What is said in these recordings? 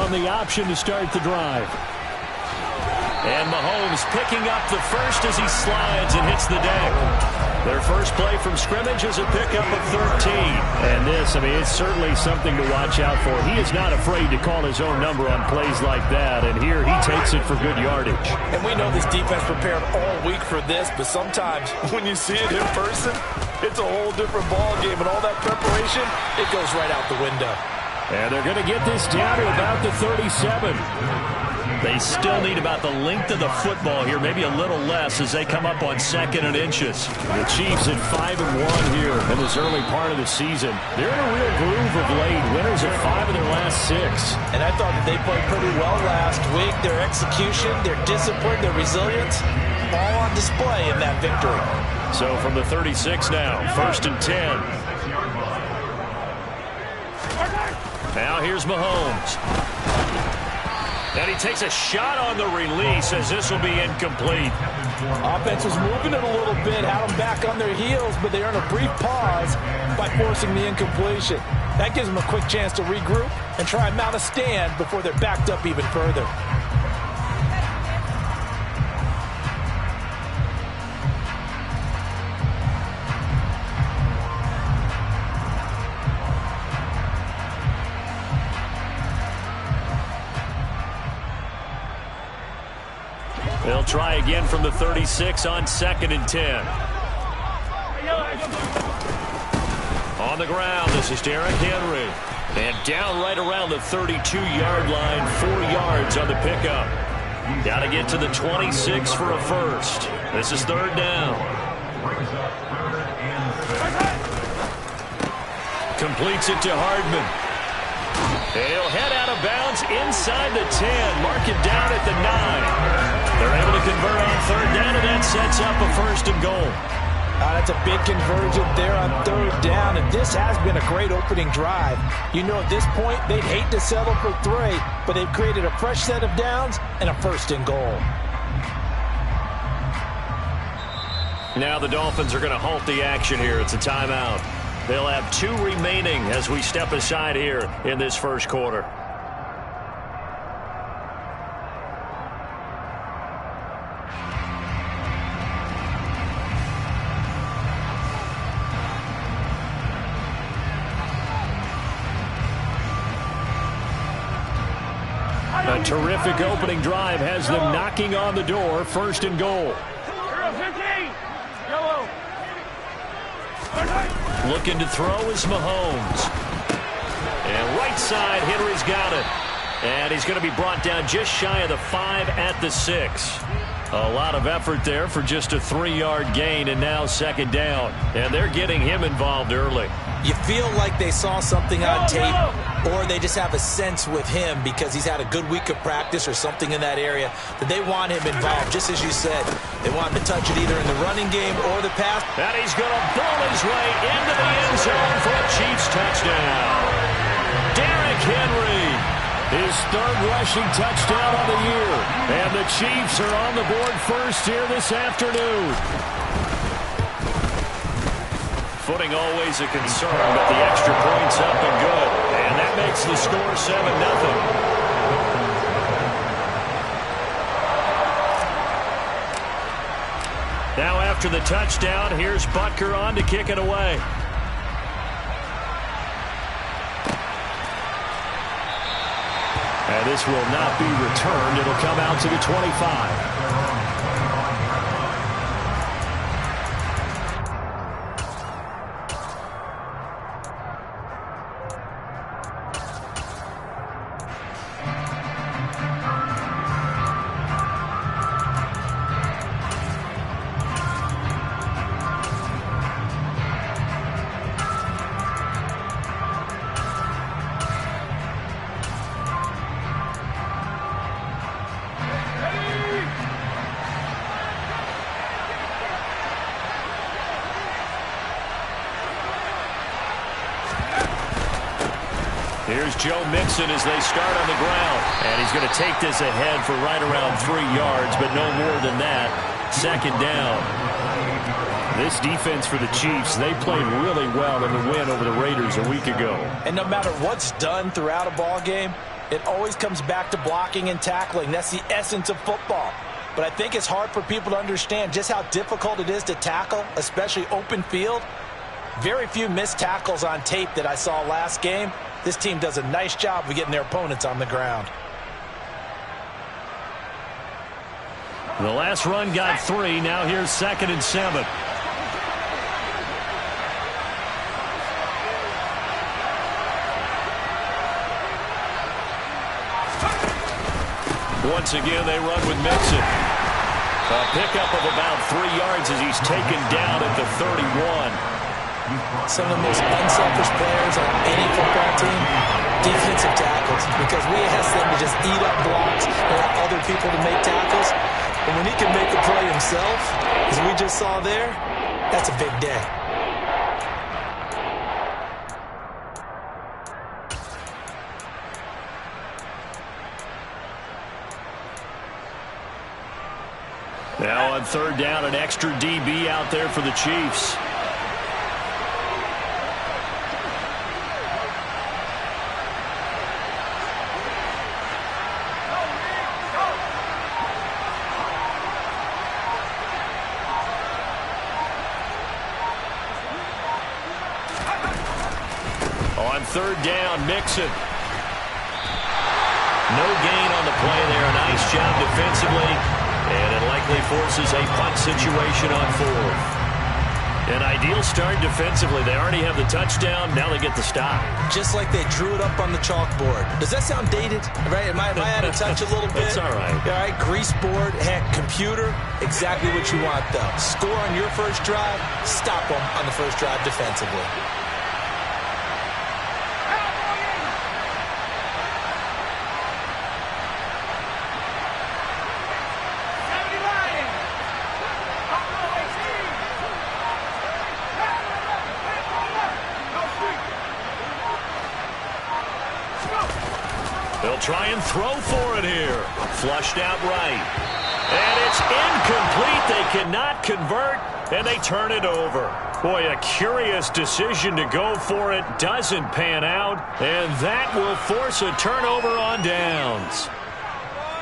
on the option to start the drive. And Mahomes picking up the first as he slides and hits the deck. Their first play from scrimmage is a pickup of 13. And this, I mean, it's certainly something to watch out for. He is not afraid to call his own number on plays like that. And here he takes it for good yardage. And we know this defense prepared all week for this, but sometimes when you see it in person, it's a whole different ball game. And all that preparation, it goes right out the window. And they're going to get this down to about the 37. They still need about the length of the football here, maybe a little less as they come up on 2nd and inches. The Chiefs at 5-1 here in this early part of the season. They're in a real groove of late. Winners of 5 of their last 6. And I thought that they played pretty well last week. Their execution, their discipline, their resilience, all on display in that victory. So from the 36 now, 1st and 10. Now here's Mahomes. And he takes a shot on the release as this will be incomplete. Offense was moving it a little bit, had them back on their heels, but they earned a brief pause by forcing the incompletion. That gives them a quick chance to regroup and try and mount a stand before they're backed up even further. They'll try again from the 36 on 2nd and 10. On the ground, this is Derrick Henry. And down right around the 32-yard line, 4 yards on the pickup. Got to get to the 26 for a first. This is 3rd down. Completes it to Hardman. He'll head out of bounds inside the 10. Mark it down at the 9. They're able to convert on 3rd down, and that sets up a 1st and goal. That's a big conversion there on 3rd down, and this has been a great opening drive. You know, at this point, they'd hate to settle for 3, but they've created a fresh set of downs and a 1st and goal. Now the Dolphins are going to halt the action here. It's a timeout. They'll have 2 remaining as we step aside here in this first quarter. A terrific opening drive has them knocking on the door. 1st and goal. Looking to throw is Mahomes. And right side, Henry's got it. And he's going to be brought down just shy of the 5 at the 6. A lot of effort there for just a 3-yard gain, and now 2nd down. And they're getting him involved early. You feel like they saw something on tape, or they just have a sense with him because he's had a good week of practice or something in that area that they want him involved, just as you said. They want him to touch it either in the running game or the pass. And he's going to ball his way into the end zone for a Chiefs touchdown. Derrick Henry, his 3rd rushing touchdown of the year. And the Chiefs are on the board first here this afternoon. Footing always a concern, but the extra point's up and good. And that makes the score 7-0. Now after the touchdown, here's Butker on to kick it away. And this will not be returned. It'll come out to the 25. Here's Joe Mixon as they start on the ground. And he's going to take this ahead for right around 3 yards, but no more than that. 2nd down. This defense for the Chiefs, they played really well in the win over the Raiders a week ago. And no matter what's done throughout a ball game, It always comes back to blocking and tackling. That's the essence of football. But I think it's hard for people to understand just how difficult it is to tackle, especially open field. Very few missed tackles on tape that I saw last game. This team does a nice job of getting their opponents on the ground. The last run got 3. Now here's 2nd and 7. Once again, they run with Mixon. A pickup of about 3 yards as he's taken down at the 31. Some of the most unselfish players on any football team, defensive tackles, because we ask them to just eat up blocks and allow other people to make tackles. But when he can make a play himself, as we just saw there, that's a big day. Now on 3rd down, an extra DB out there for the Chiefs. On 3rd down, Mixon. No gain on the play there. Nice job defensively. And it likely forces a punt situation on 4th. An ideal start defensively. They already have the touchdown. Now they get the stop. Just like they drew it up on the chalkboard. Does that sound dated? Right? Am I out of touch a little bit? It's all right. All right, grease board, heck, computer, exactly what you want, though. Score on your first drive, stop them on the first drive defensively. They'll try and throw for it here. Flushed out right. And it's incomplete. They cannot convert, and they turn it over. Boy, a curious decision to go for it. Doesn't pan out, and that will force a turnover on downs.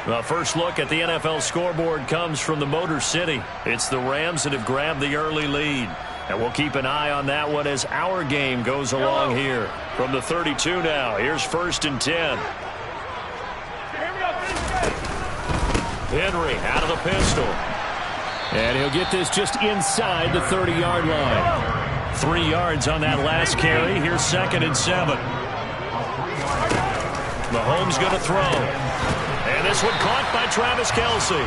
The first look at the NFL scoreboard comes from the Motor City. It's the Rams that have grabbed the early lead. And we'll keep an eye on that one as our game goes along here. From the 32 now, here's 1st and 10. Henry out of the pistol. And he'll get this just inside the 30-yard line. 3 yards on that last carry. Here's 2nd and 7. Mahomes going to throw. And this one caught by Travis Kelce.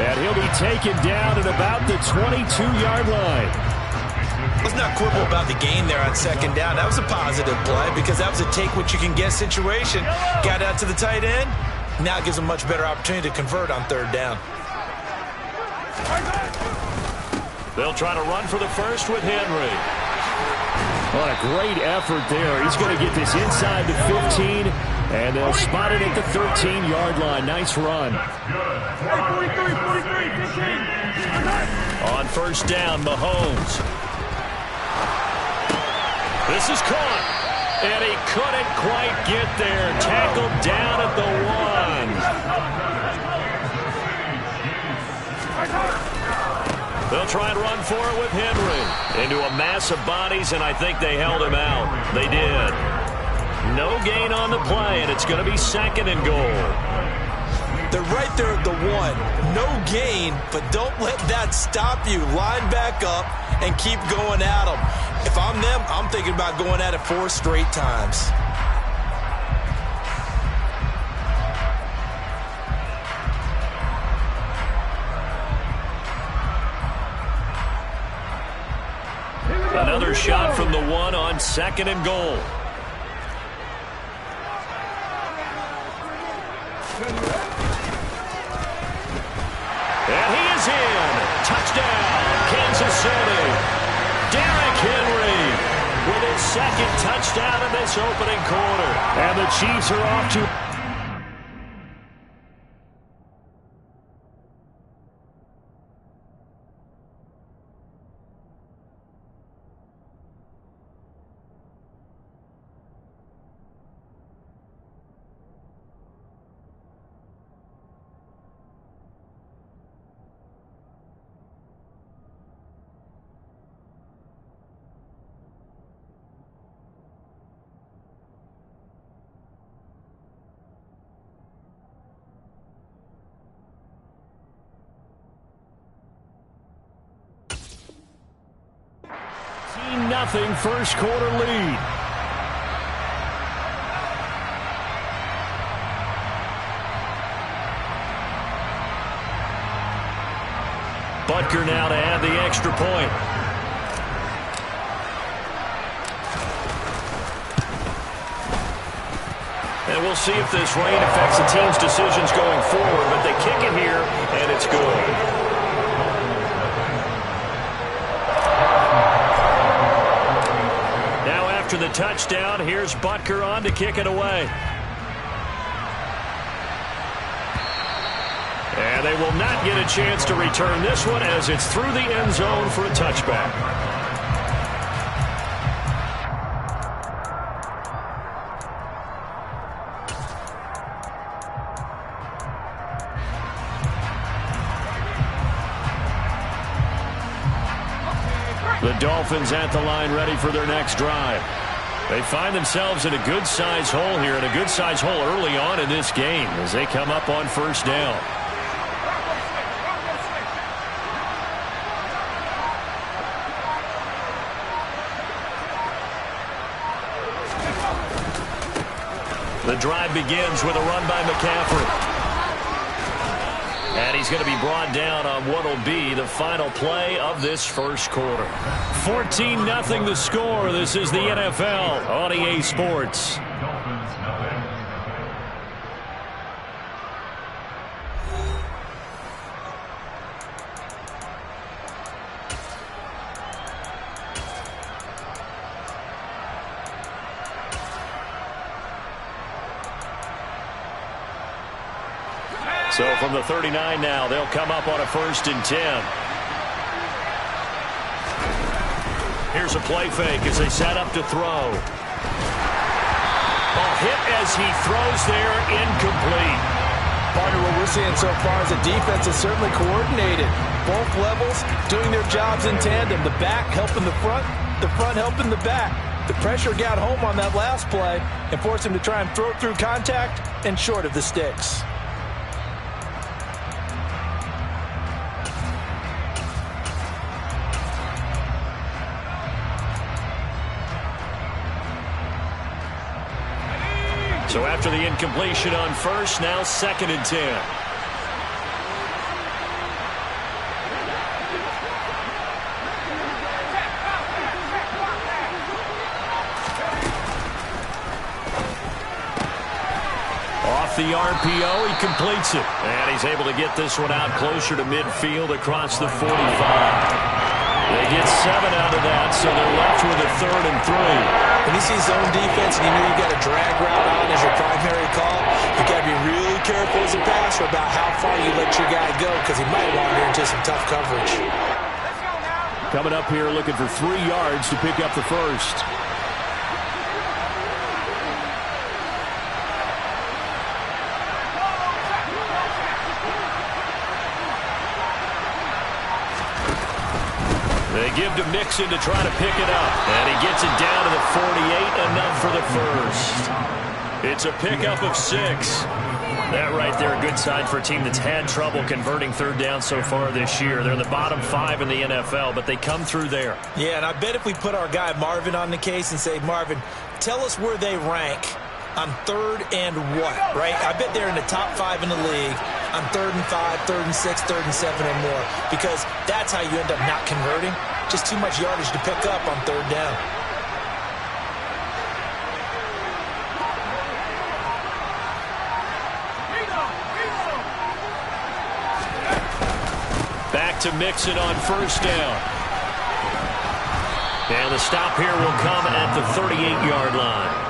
And he'll be taken down at about the 22-yard line. Let's not quibble about the gain there on 2nd down. That was a positive play because that was a take-what-you-can-get situation. Got out to the tight end. Now it gives them a much better opportunity to convert on 3rd down. They'll try to run for the first with Henry. What a great effort there. He's going to get this inside the 15, and they'll spot it at the 13-yard line. Nice run. On 1st down, Mahomes. This is caught. And he couldn't quite get there. Tackled down at the 1. They'll try and run for it with Henry. Into a mass of bodies, and I think they held him out. They did. No gain on the play, and it's going to be 2nd and goal. They're right there at the 1. No gain, but don't let that stop you. Line back up and keep going at them. If I'm them, I'm thinking about going at it 4 straight times. Another shot from the 1 on 2nd and goal. And he is in. Touchdown, Kansas City. Derrick Henry with his 2nd touchdown in this opening quarter. And the Chiefs are off to... 14-0 first quarter lead. Butker now to add the extra point. And we'll see if this rain affects the team's decisions going forward, but they kick it here, and it's good. Now after the touchdown, here's Butker on to kick it away. And they will not get a chance to return this one as it's through the end zone for a touchback. The Dolphins at the line ready for their next drive. They find themselves in a good-sized hole here, and a good-sized hole early on in this game as they come up on first down. The drive begins with a run by McCaffrey. And he's going to be brought down on what will be the final play of this first quarter. 14-0 the score. This is the NFL on EA Sports. So from the 39 now, they'll come up on a 1st and 10. Here's a play fake as they set up to throw. A hit as he throws there, incomplete. Partner, what we're seeing so far is the defense is certainly coordinated. Both levels doing their jobs in tandem. The back helping the front helping the back. The pressure got home on that last play and forced him to try and throw through contact and short of the sticks. So after the incompletion on first, now 2nd and 10. Off the RPO, he completes it. And he's able to get this one out closer to midfield across the 45. They get 7 out of that, so they're left with a 3rd and 3. When you see zone defense and you know you've got a drag route on as your primary call, you got to be really careful as a passer about how far you let your guy go because he might wander into some tough coverage. Coming up here looking for 3 yards to pick up the first. They give to Mixon to try to pick it up. And he gets it down to the 48, enough for the first. It's a pickup of 6. That right there, a good sign for a team that's had trouble converting 3rd down so far this year. They're in the bottom 5 in the NFL, but they come through there. Yeah, and I bet if we put our guy Marvin on the case and say, Marvin, tell us where they rank on 3rd and what, right? I bet they're in the top 5 in the league on 3rd and 5, 3rd and 6, 3rd and 7 or more, because that's how you end up not converting. Just too much yardage to pick up on 3rd down. Back to Mixon on 1st down. And the stop here will come at the 38-yard line.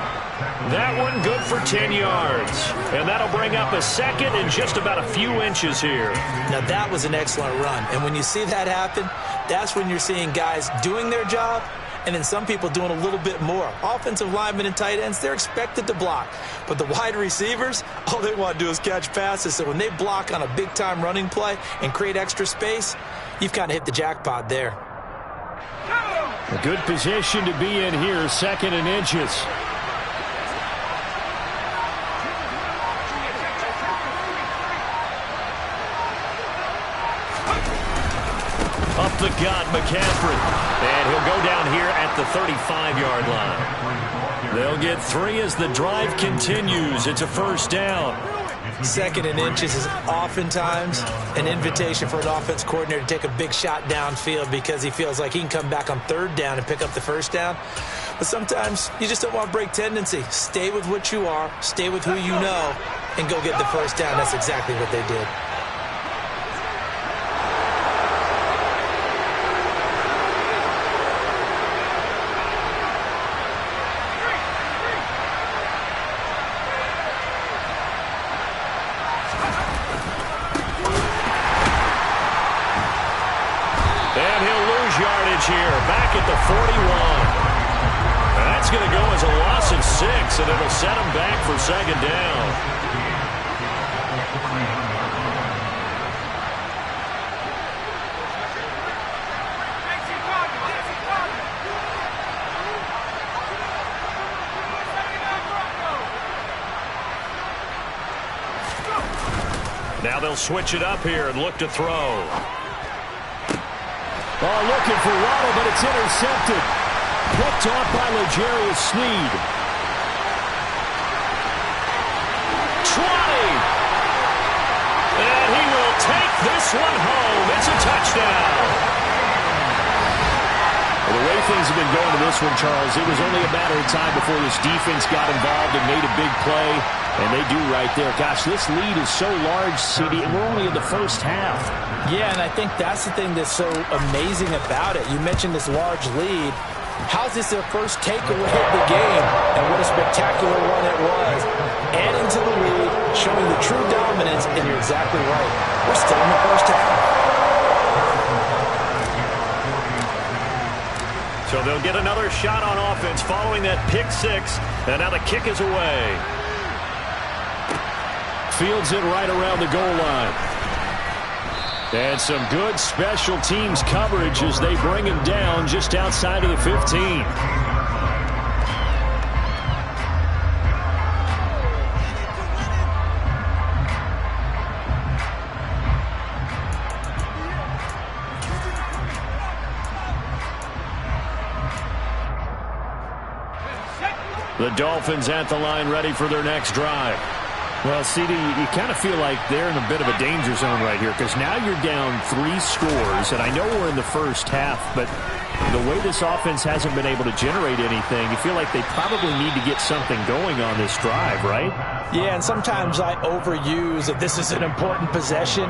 That one good for 10 yards. And that'll bring up a 2nd and just about a few inches here. Now that was an excellent run. And when you see that happen, that's when you're seeing guys doing their job and then some people doing a little bit more. Offensive linemen and tight ends, they're expected to block. But the wide receivers, all they want to do is catch passes. So when they block on a big-time running play and create extra space, you've kind of hit the jackpot there. A good position to be in here, 2nd and inches. Up up the gut, McCaffrey. And he'll go down here at the 35-yard line. They'll get 3 as the drive continues. It's a first down. 2nd and inches is oftentimes an invitation for an offense coordinator to take a big shot downfield because he feels like he can come back on 3rd down and pick up the first down. But sometimes you just don't want to break tendency. Stay with what you are, stay with who you know, and go get the first down. That's exactly what they did. Here, back at the 41. That's going to go as a loss of 6, and it'll set him back for 2nd down. Now they'll switch it up here and look to throw. Oh, looking for Waddle, but it's intercepted. Picked off by L'Jarius Sneed. 20. And he will take this one home. It's a touchdown. Well, the way things have been going to this one, Charles, it was only a matter of time before this defense got involved and made a big play. And they do right there. Gosh, this lead is so large, CD, and we're only in the first half. Yeah, and I think that's the thing that's so amazing about it. You mentioned this large lead. How's this their first takeaway of the game? And what a spectacular one it was. Adding to the lead, showing the true dominance, and you're exactly right. We're still in the first half. So they'll get another shot on offense following that pick 6. And now the kick is away. Fields it right around the goal line. And some good special teams coverage as they bring him down just outside of the 15. The Dolphins at the line ready for their next drive. Well, CD, you kind of feel like they're in a bit of a danger zone right here because now you're down 3 scores, and I know we're in the first half, but the way this offense hasn't been able to generate anything, you feel like they probably need to get something going on this drive, right? Yeah, and sometimes I overuse that this is an important possession,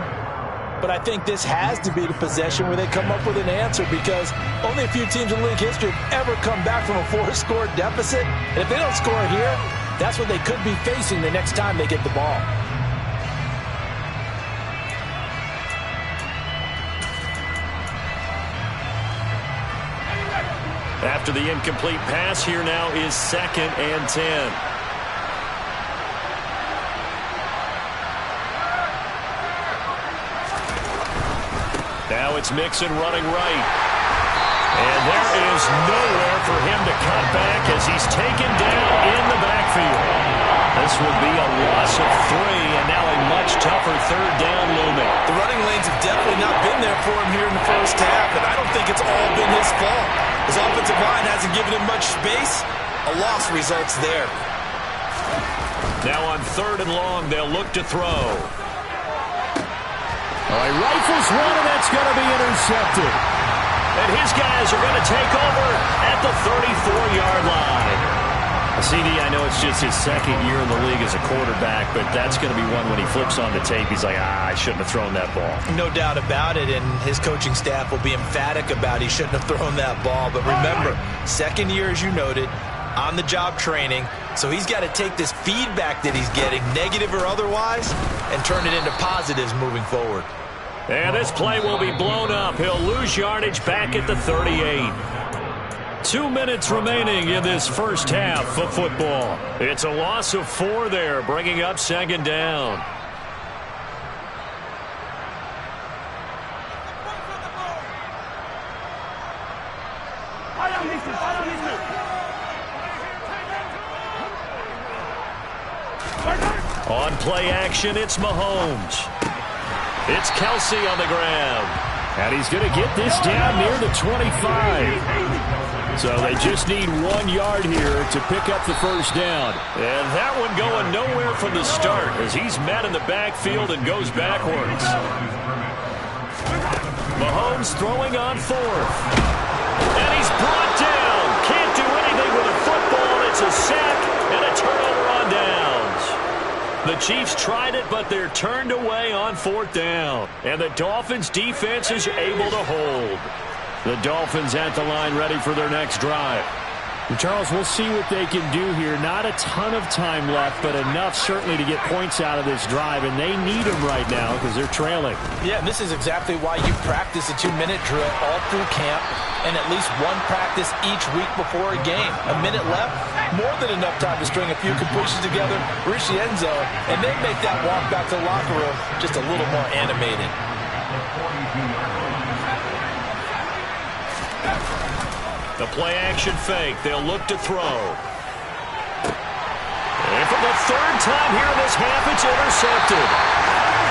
but I think this has to be the possession where they come up with an answer because only a few teams in league history have ever come back from a 4-score deficit, and if they don't score here, that's what they could be facing the next time they get the ball. After the incomplete pass, here now is 2nd and 10. Now it's Mixon running right. And there is nowhere for him to cut back as he's taken down in the backfield. This will be a loss of 3, and now a much tougher 3rd down looming. The running lanes have definitely not been there for him here in the first half, and I don't think it's all been his fault. His offensive line hasn't given him much space. A loss results there. Now on 3rd and long, they'll look to throw. All right, rifles one, and that's going to be intercepted. And his guys are going to take over at the 34-yard line. CD, I know it's just his 2nd year in the league as a quarterback, but that's going to be one when he flips on the tape, he's like, I shouldn't have thrown that ball. No doubt about it, and his coaching staff will be emphatic about he shouldn't have thrown that ball. But remember, 2nd year, as you noted, on-the-job training, so he's got to take this feedback that he's getting, negative or otherwise, and turn it into positives moving forward. And this play will be blown up. He'll lose yardage back at the 38. 2 minutes remaining in this first half of football. It's a loss of 4 there, bringing up 2nd down. On play action, it's Mahomes. It's Kelsey on the ground. And he's going to get this down near the 25. So they just need 1 yard here to pick up the first down. And that one going nowhere from the start as he's met in the backfield and goes backwards. Mahomes throwing on fourth. And he's brought down. Can't do anything with a football. It's a sack and a turnover on downs. The Chiefs tried it, but they're turned away on fourth down. And the Dolphins defense is able to hold. The Dolphins at the line ready for their next drive. Charles, we'll see what they can do here. Not a ton of time left, but enough certainly to get points out of this drive, and they need them right now because they're trailing. Yeah, and this is exactly why you practice a 2-minute drill all through camp and at least one practice each week before a game. A minute left, more than enough time to string a few completions together, reach the end zone, and then make that walk back to the locker room just a little more animated. The play-action fake. They'll look to throw. And for the third time here in this half, it's intercepted.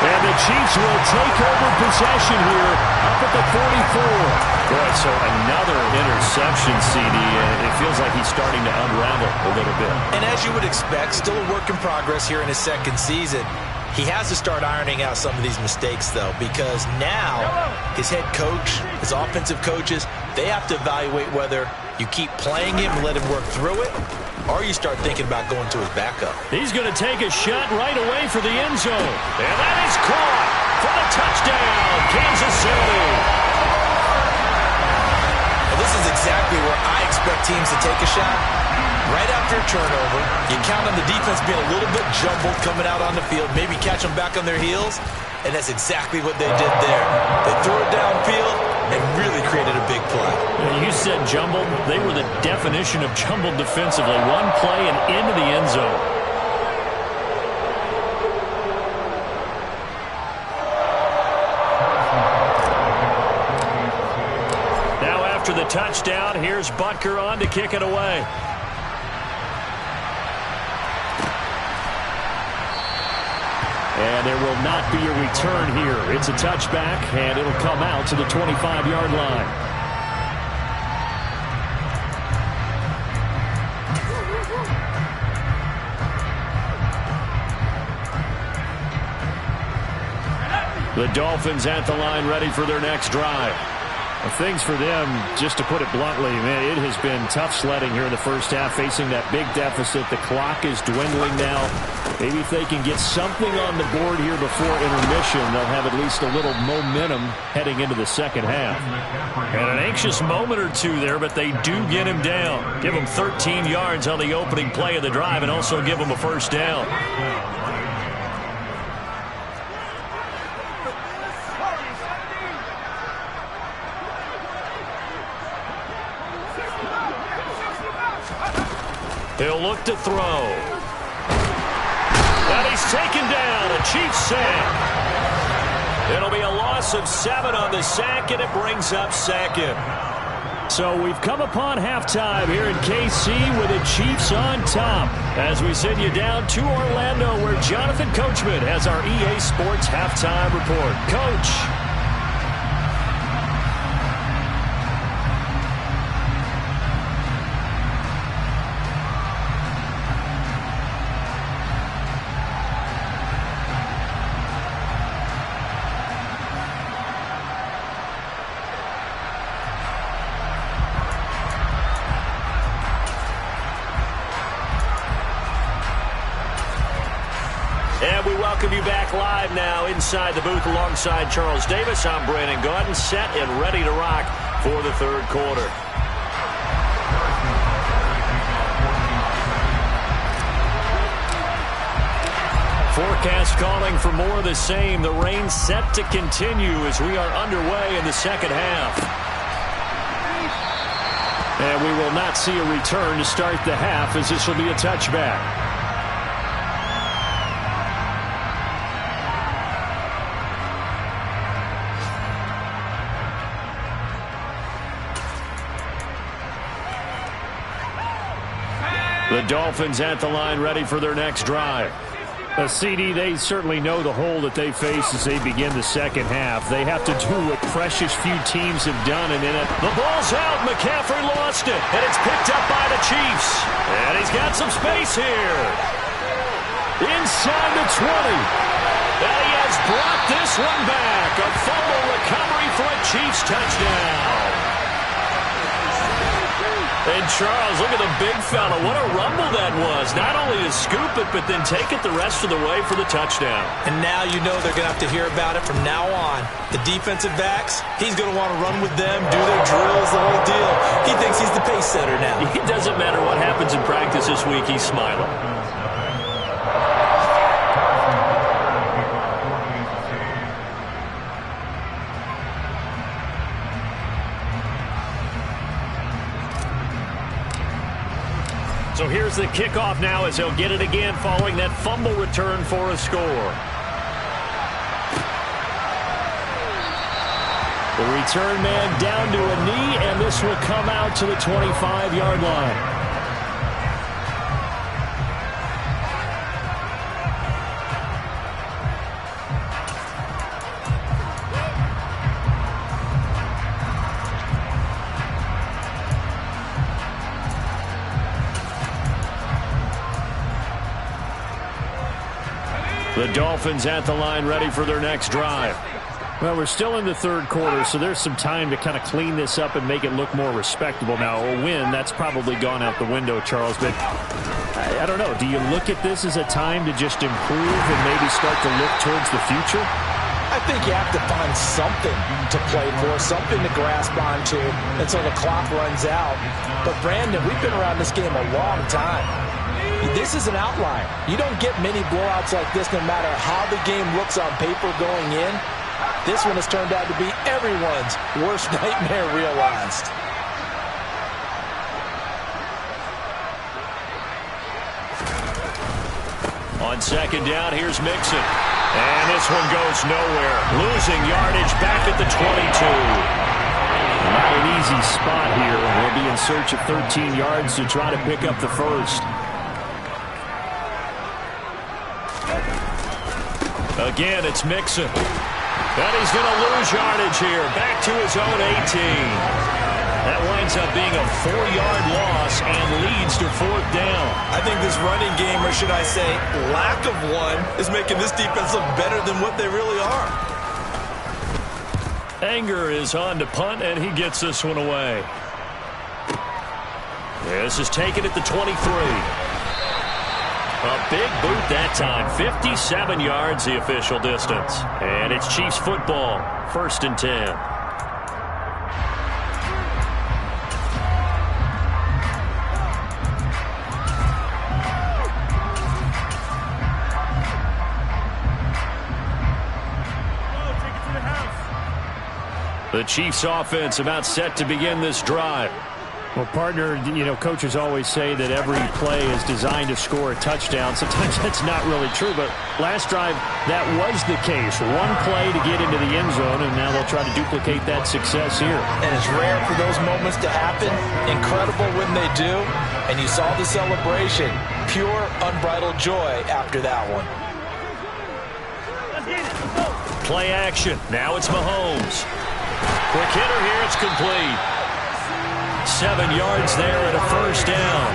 And the Chiefs will take over possession here up at the 44. Boy, so another interception, CD. It feels like he's starting to unravel a little bit. And as you would expect, still a work in progress here in his second season. He has to start ironing out some of these mistakes, though, because now his head coach, his offensive coaches, they have to evaluate whether you keep playing him and let him work through it, or you start thinking about going to his backup. He's going to take a shot right away for the end zone. And that is caught for the touchdown, Kansas City. And this is exactly where I expect teams to take a shot. Right after a turnover, you count on the defense being a little bit jumbled coming out on the field, maybe catch them back on their heels, and that's exactly what they did there. They threw it downfield and really created a big play. You said jumbled. They were the definition of jumbled defensively. One play and into the end zone. Now after the touchdown, here's Butker on to kick it away. And there will not be a return here. It's a touchback, and it'll come out to the 25-yard line. The Dolphins at the line ready for their next drive. Things for them, just to put it bluntly, man, it has been tough sledding here in the first half, facing that big deficit. The clock is dwindling now. Maybe if they can get something on the board here before intermission, they'll have at least a little momentum heading into the second half. And an anxious moment or two there, but they do get him down. Give him 13 yards on the opening play of the drive and also give him a first down. He'll look to throw. And he's taken down. A Chiefs sack. It'll be a loss of 7 on the sack, and it brings up second. So we've come upon halftime here in KC with the Chiefs on top. As we send you down to Orlando, where Jonathan Coachman has our EA Sports halftime report. Coach. And we welcome you back live now inside the booth alongside Charles Davis. I'm Brandon Gaudin, set and ready to rock for the third quarter. Forecast calling for more of the same. The rain set to continue as we are underway in the second half. And we will not see a return to start the half, as this will be a touchback. The Dolphins at the line ready for their next drive. CD, they certainly know the hole that they face as they begin the second half. They have to do what precious few teams have done. And then the ball's out. McCaffrey lost it. And it's picked up by the Chiefs. And he's got some space here. Inside the 20. And he has brought this one back. A fumble recovery for a Chiefs touchdown. And Charles, look at the big fella. What a rumble that was. Not only to scoop it, but then take it the rest of the way for the touchdown. And now you know they're going to have to hear about it from now on. The defensive backs, he's going to want to run with them, do their drills, the whole deal. He thinks he's the pace setter now. It doesn't matter what happens in practice this week. He's smiling. So here's the kickoff now as he'll get it again following that fumble return for a score. The return man down to a knee, and this will come out to the 25-yard line. The Dolphins at the line ready for their next drive. Well, we're still in the third quarter, so there's some time to kind of clean this up and make it look more respectable. Now, a win, that's probably gone out the window, Charles, but I don't know. Do you look at this as a time to just improve and maybe start to look towards the future? I think you have to find something to play for, something to grasp onto until the clock runs out. But, Brandon, we've been around this game a long time. This is an outlier. You don't get many blowouts like this no matter how the game looks on paper going in. This one has turned out to be everyone's worst nightmare realized. On second down, here's Mixon. And this one goes nowhere. Losing yardage back at the 22. Not an easy spot here. We'll be in search of 13 yards to try to pick up the first. Again, it's Mixon. And he's going to lose yardage here. Back to his own 18. That winds up being a 4-yard loss and leads to fourth down. I think this running game, or should I say lack of one, is making this defense look better than what they really are. Anger is on to punt, and he gets this one away. This is taken at the 23. A big boot that time. 57 yards the official distance. And it's Chiefs football. 1st and 10. The Chiefs offense about set to begin this drive. Well, partner, you know, coaches always say that every play is designed to score a touchdown. Sometimes that's not really true, but last drive, that was the case. One play to get into the end zone, and now they'll try to duplicate that success here. And it's rare for those moments to happen. Incredible when they do. And you saw the celebration. Pure, unbridled joy after that one. Play action. Now it's Mahomes. Quick hitter here. It's complete. 7 yards there and a first down.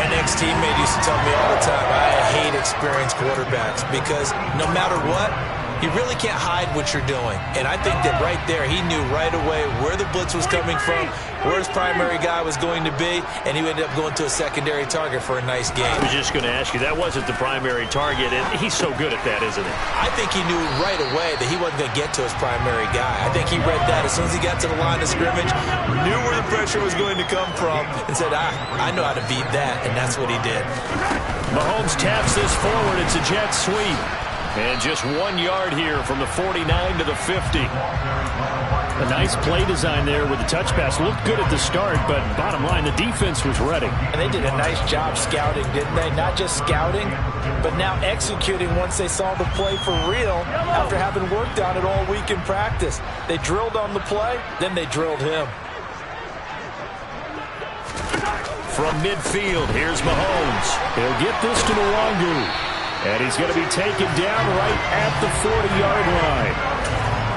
An ex-teammate used to tell me all the time, I hate experienced quarterbacks because no matter what, you really can't hide what you're doing. And I think that right there, he knew right away where the blitz was coming from, where his primary guy was going to be, and he ended up going to a secondary target for a nice game. I was just going to ask you, that wasn't the primary target, and he's so good at that, isn't he? I think he knew right away that he wasn't going to get to his primary guy. I think he read that as soon as he got to the line of scrimmage, knew where the pressure was going to come from, and said, I know how to beat that, and that's what he did. Mahomes taps this forward. It's a jet sweep. And just 1 yard here from the 49 to the 50. A nice play design there with the touch pass. Looked good at the start, but bottom line, the defense was ready. And they did a nice job scouting, didn't they? Not just scouting, but now executing once they saw the play for real after having worked on it all week in practice. They drilled on the play, then they drilled him. From midfield, here's Mahomes. He'll get this to Nwangu. And he's going to be taken down right at the 40-yard line.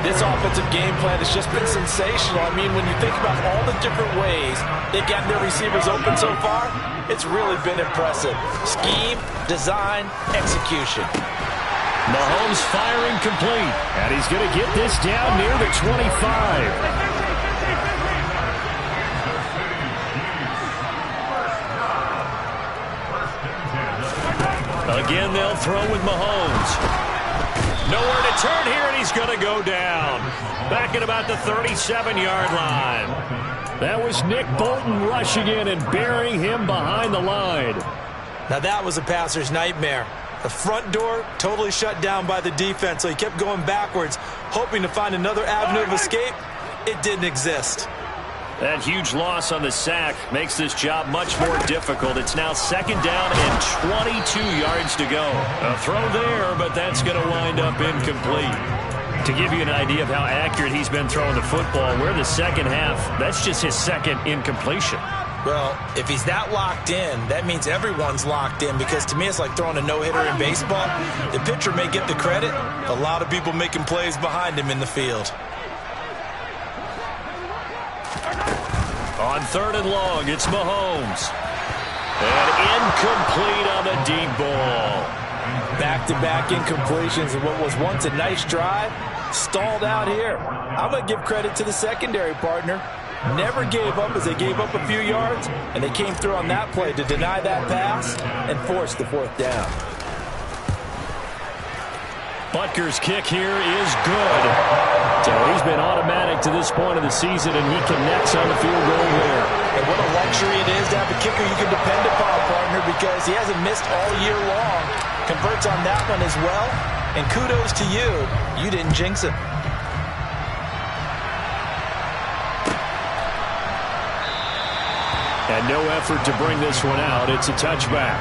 This offensive game plan has just been sensational. I mean, when you think about all the different ways they've gotten their receivers open so far, it's really been impressive. Scheme, design, execution. Mahomes firing complete. And he's going to get this down near the 25. Again, they'll throw with Mahomes. Nowhere to turn here, and he's going to go down. Back at about the 37-yard line. That was Nick Bolton rushing in and burying him behind the line. Now that was a passer's nightmare. The front door totally shut down by the defense, so he kept going backwards, hoping to find another avenue of escape. It didn't exist. That huge loss on the sack makes this job much more difficult. It's now second down and 22 yards to go. A throw there, but that's going to wind up incomplete. To give you an idea of how accurate he's been throwing the football, we're the second half. That's just his second incompletion. Well, if he's that locked in, that means everyone's locked in, because to me it's like throwing a no-hitter in baseball. The pitcher may get the credit, a lot of people making plays behind him in the field. On third and long, it's Mahomes. And incomplete on the deep ball. Back-to-back incompletions of what was once a nice drive, stalled out here. I'm going to give credit to the secondary partner. Never gave up as they gave up a few yards, and they came through on that play to deny that pass and force the fourth down. Butker's kick here is good. So he's been automatic to this point of the season, and he connects on the field goal there. And what a luxury it is to have a kicker you can depend upon, partner, because he hasn't missed all year long. Converts on that one as well, and kudos to you. You didn't jinx him. And no effort to bring this one out. It's a touchback.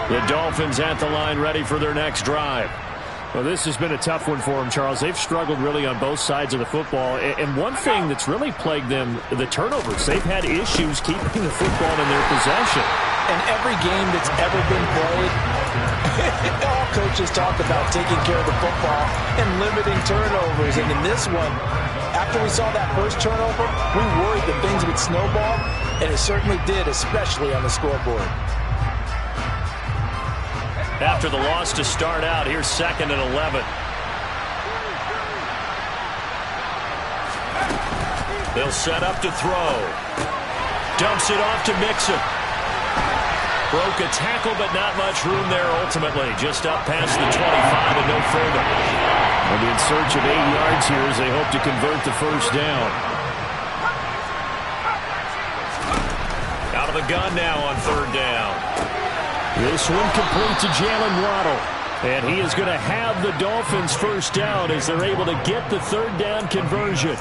The Dolphins at the line, ready for their next drive. Well, this has been a tough one for them, Charles. They've struggled really on both sides of the football. And one thing that's really plagued them, the turnovers. They've had issues keeping the football in their possession. In every game that's ever been played, all coaches talk about taking care of the football and limiting turnovers. And in this one, after we saw that first turnover, we worried that things would snowball, and it certainly did, especially on the scoreboard. After the loss to start out, here's second and 11. They'll set up to throw. Dumps it off to Mixon. Broke a tackle, but not much room there ultimately. Just up past the 25 and no further. They'll be in search of 8 yards here as they hope to convert the first down. Out of the gun now on third down. This one complete to Jalen Waddle. And he is going to have the Dolphins first down as they're able to get the third down conversion.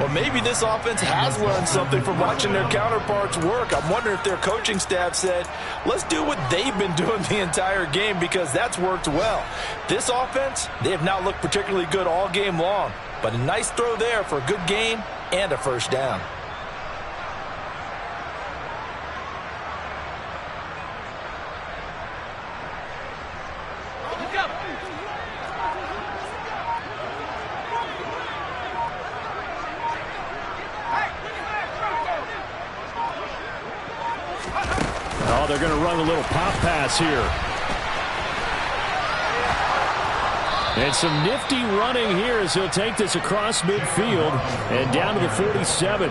Well, maybe this offense has learned something from watching their counterparts work. I'm wondering if their coaching staff said, let's do what they've been doing the entire game, because that's worked well. This offense, they have not looked particularly good all game long, but a nice throw there for a good gain and a first down. Oh, they're going to run a little pop pass here. And some nifty running here as he'll take this across midfield and down to the 47.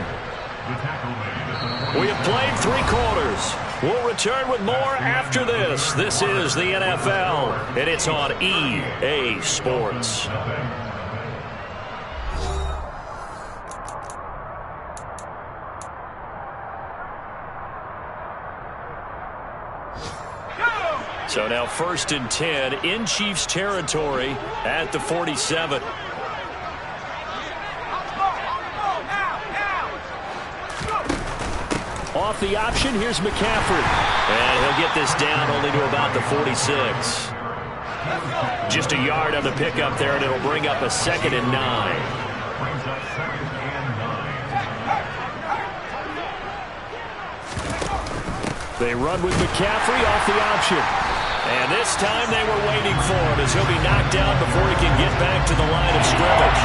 We have played 3 quarters. We'll return with more after this. This is the NFL, and it's on EA Sports. So now first and 10 in Chiefs territory at the 47. Off the option, here's McCaffrey. And he'll get this down only to about the 46. Just a yard on the pickup there, and it'll bring up a 2nd and 9. They run with McCaffrey off the option. And this time they were waiting for him as he'll be knocked down before he can get back to the line of scrimmage.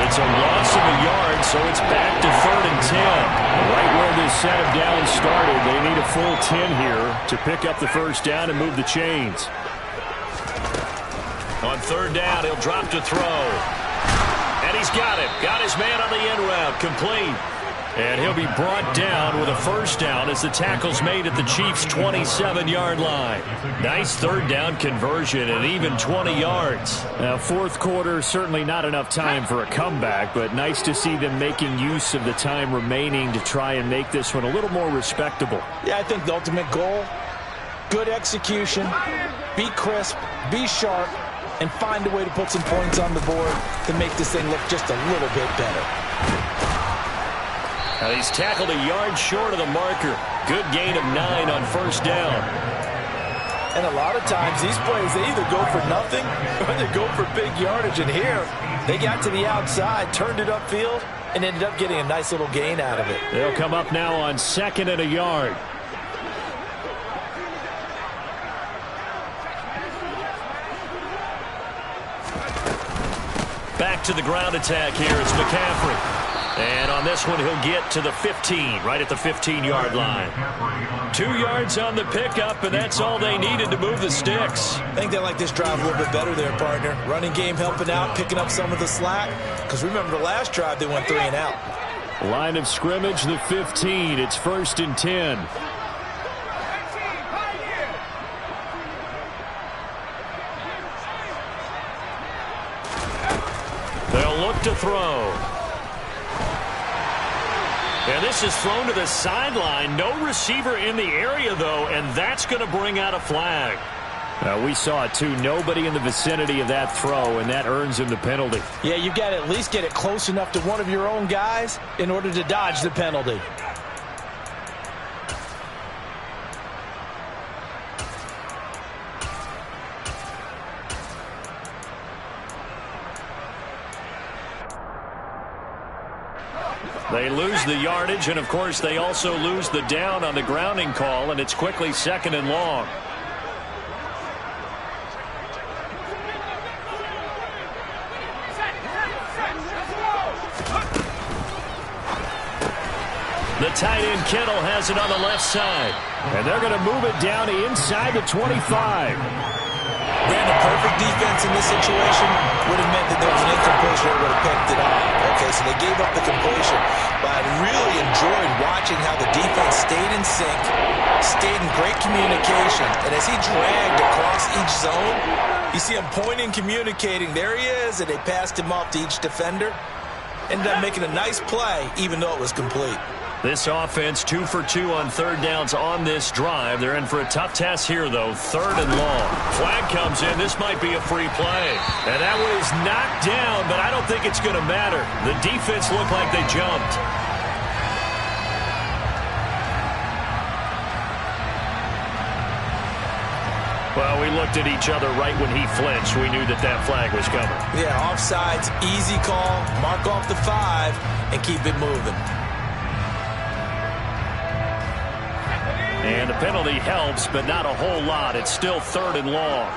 It's a loss of a yard, so it's back to 3rd and 10. Right where this set of downs started, they need a full 10 here to pick up the first down and move the chains. On 3rd down, he'll drop to throw. And he's got him. Got his man on the end route. Complete. And he'll be brought down with a first down as the tackle's made at the Chiefs' 27-yard line. Nice 3rd down conversion and even 20 yards. Now, 4th quarter, certainly not enough time for a comeback, but nice to see them making use of the time remaining to try and make this one a little more respectable. Yeah, I think the ultimate goal, good execution, be crisp, be sharp, and find a way to put some points on the board to make this thing look just a little bit better. Now he's tackled a yard short of the marker. Good gain of 9 on 1st down. And a lot of times these plays, they either go for nothing or they go for big yardage. And here, they got to the outside, turned it upfield, and ended up getting a nice little gain out of it. They'll come up now on 2nd and a yard. Back to the ground attack here. It's McCaffrey. And on this one, he'll get to the 15, right at the 15-yard line. 2 yards on the pickup, and that's all they needed to move the sticks. I think they like this drive a little bit better there, partner. Running game helping out, picking up some of the slack. Because remember the last drive, they went 3 and out. Line of scrimmage, the 15. It's 1st and 10. They'll look to throw. And this is thrown to the sideline. No receiver in the area, though, and that's going to bring out a flag. We saw it, too. Nobody in the vicinity of that throw, and that earns him the penalty. Yeah, you've got to at least get it close enough to one of your own guys in order to dodge the penalty. They lose the yardage, and, of course, they also lose the down on the grounding call, and it's quickly 2nd and long. The tight end, Kittle, has it on the left side. And they're going to move it down inside the 25. Brandon, perfect defense in this situation would have meant that there was an incompletion that would have picked it up. Okay, so they gave up the completion. But I really enjoyed watching how the defense stayed in sync, stayed in great communication. And as he dragged across each zone, you see him pointing, communicating. There he is, and they passed him off to each defender. Ended up making a nice play, even though it was complete. This offense 2 for 2 on 3rd downs on this drive. They're in for a tough test here, though. 3rd and long. Flag comes in. This might be a free play. And that one is knocked down, but I don't think it's going to matter. The defense looked like they jumped. Well, we looked at each other right when he flinched. We knew that that flag was coming. Yeah, offsides, easy call. Mark off the 5 and keep it moving. And the penalty helps, but not a whole lot. It's still 3rd and long.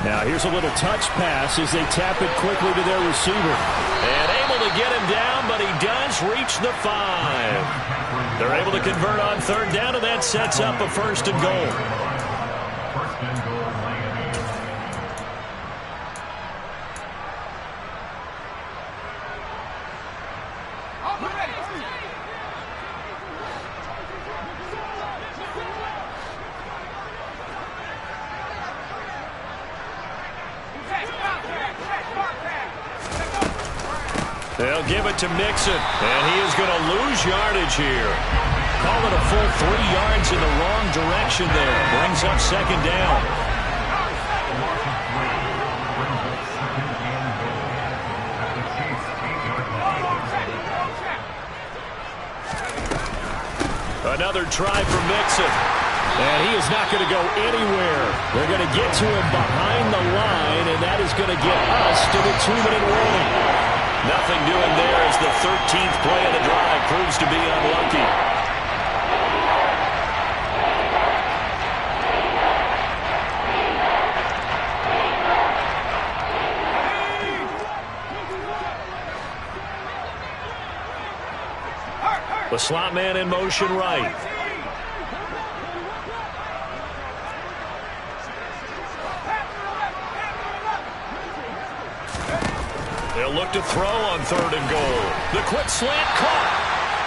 Now here's a little touch pass as they tap it quickly to their receiver. And able to get him down, but he does reach the 5. They're able to convert on 3rd down, and that sets up a 1st and goal. They'll give it to Mixon, and he is going to lose yardage here. Call it a full 3 yards in the wrong direction there. Brings up 2nd down. Another try for Mixon. And he is not going to go anywhere. They're going to get to him behind the line, and that is going to get us to the 2-minute warning. Nothing doing there as the 13th play of the drive proves to be unlucky. The slot man in motion right. They'll look to throw on 3rd and goal. The quick slant caught.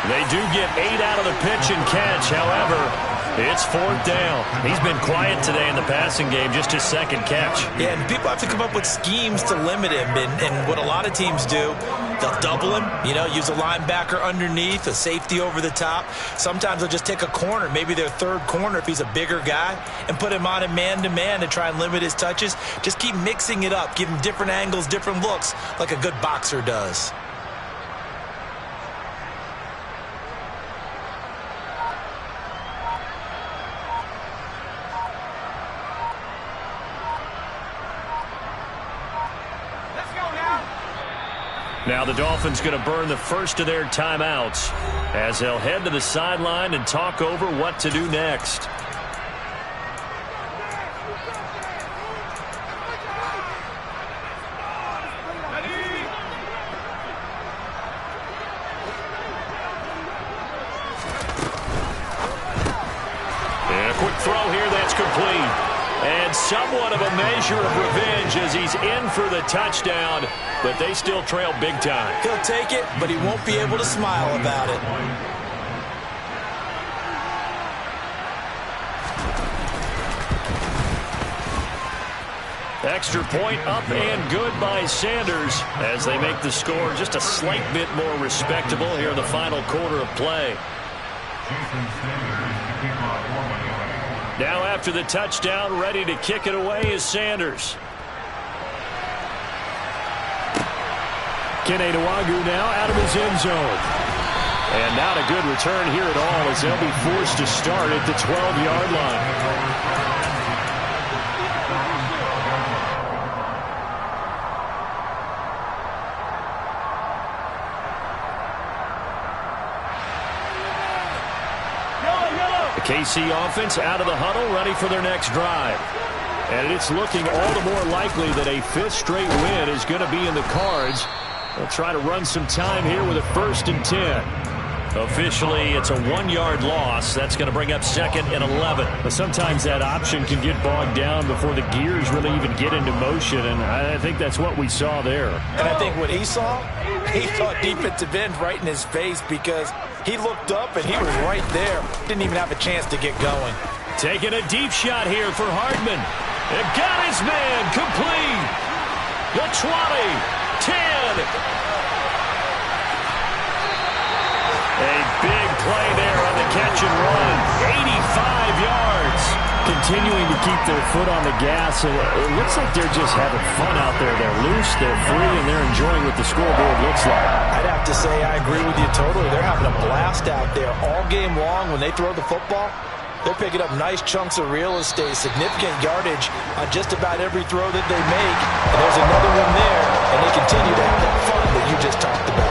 They do get 8 out of the pitch and catch. However, it's 4th down. He's been quiet today in the passing game, just his 2nd catch. Yeah, and people have to come up with schemes to limit him. And what a lot of teams do, they'll double him, use a linebacker underneath, a safety over the top. Sometimes they'll just take a corner, maybe their 3rd corner if he's a bigger guy, and put him on a man-to-man to try and limit his touches. Just keep mixing it up, give him different angles, different looks, like a good boxer does. Now the Dolphins going to burn the first of their timeouts as they'll head to the sideline and talk over what to do next. And a quick throw here that's complete. And somewhat of a measure of revenge as he's in for the touchdown, but they still trail big time. He'll take it, but he won't be able to smile about it. Extra point up and good by Sanders as they make the score just a slight bit more respectable here in the final quarter of play. Now after the touchdown, ready to kick it away is Sanders. Kenewagu now out of his end zone. And not a good return here at all as they'll be forced to start at the 12-yard line. The KC offense out of the huddle, ready for their next drive. And it's looking all the more likely that a 5th straight win is going to be in the cards. They'll try to run some time here with a 1st and 10. Officially, it's a 1-yard loss. That's going to bring up 2nd and 11. But sometimes that option can get bogged down before the gears really even get into motion, and I think that's what we saw there. And I think what he saw defensive end right in his face because he looked up and he was right there. Didn't even have a chance to get going. Taking a deep shot here for Hardman. It got his man complete. The 20, 10. A big play there on the catch and run. 85 yards. Continuing to keep their foot on the gas. And it looks like they're just having fun out there. They're loose, they're free, and they're enjoying what the scoreboard looks like. I'd have to say I agree with you totally. They're having a blast out there all game long. When they throw the football, they're picking up nice chunks of real estate, significant yardage on just about every throw that they make. And there's another one there, and they continue to have that fun that you just talked about.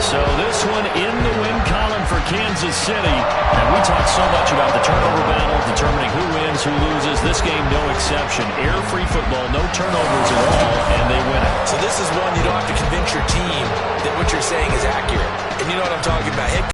So this one in the win column for Kansas City. And we talk so much about the turnover battle, determining who wins, who loses. This game, no exception. Air-free football, no turnovers at all, and they win it. So this is one you don't have to convince your team that what you're saying is accurate. And you know what I'm talking about.